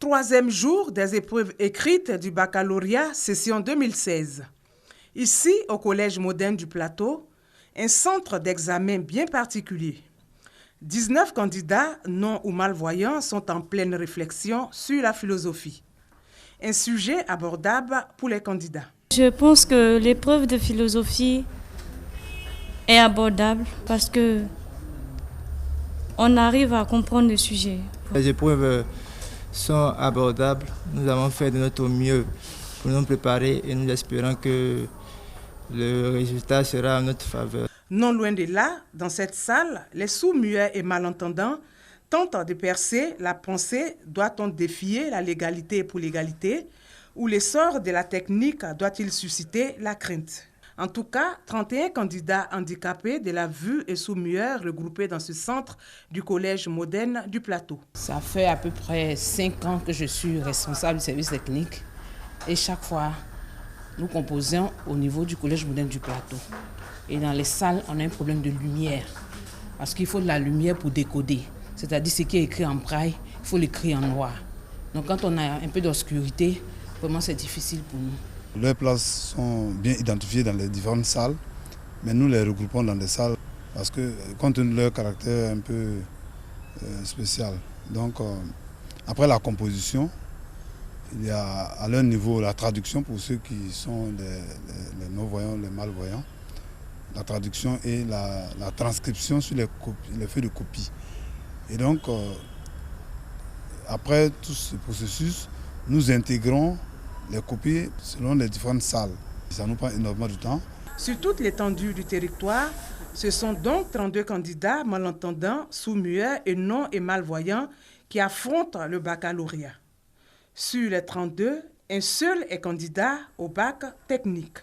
troisième jour des épreuves écrites du baccalauréat session 2016. Ici, au Collège moderne du Plateau, un centre d'examen bien particulier. 19 candidats non ou malvoyants sont en pleine réflexion sur la philosophie. Un sujet abordable pour les candidats. Je pense que l'épreuve de philosophie est abordable parce que on arrive à comprendre le sujet. Les épreuves sont abordables. Nous avons fait de notre mieux pour nous préparer et nous espérons que le résultat sera en notre faveur. Non loin de là, dans cette salle, les sourds-muets et malentendants tentent de percer la pensée: doit-on défier la légalité pour l'égalité, ou l'essor de la technique doit-il susciter la crainte? En tout cas, 31 candidats handicapés de la vue et sourds-muets regroupés dans ce centre du Collège moderne du Plateau. Ça fait à peu près 5 ans que je suis responsable du service technique et chaque fois, nous composons au niveau du Collège moderne du Plateau. Et dans les salles, on a un problème de lumière parce qu'il faut de la lumière pour décoder. C'est-à-dire ce qui est écrit en braille, il faut l'écrire en noir. Donc quand on a un peu d'obscurité, vraiment c'est difficile pour nous. Leurs places sont bien identifiées dans les différentes salles, mais nous les regroupons dans des salles parce que, compte tenu de leur caractère un peu spécial. Donc, après la composition, il y a à leur niveau la traduction pour ceux qui sont les non-voyants, les malvoyants, la traduction et la transcription sur les feuilles de copie. Et donc, après tout ce processus, nous intégrons les copies selon les différentes salles. Ça nous prend énormément de temps. Sur toute l'étendue du territoire, ce sont donc 32 candidats malentendants, sourds-muets et non et malvoyants qui affrontent le baccalauréat. Sur les 32, un seul est candidat au bac technique.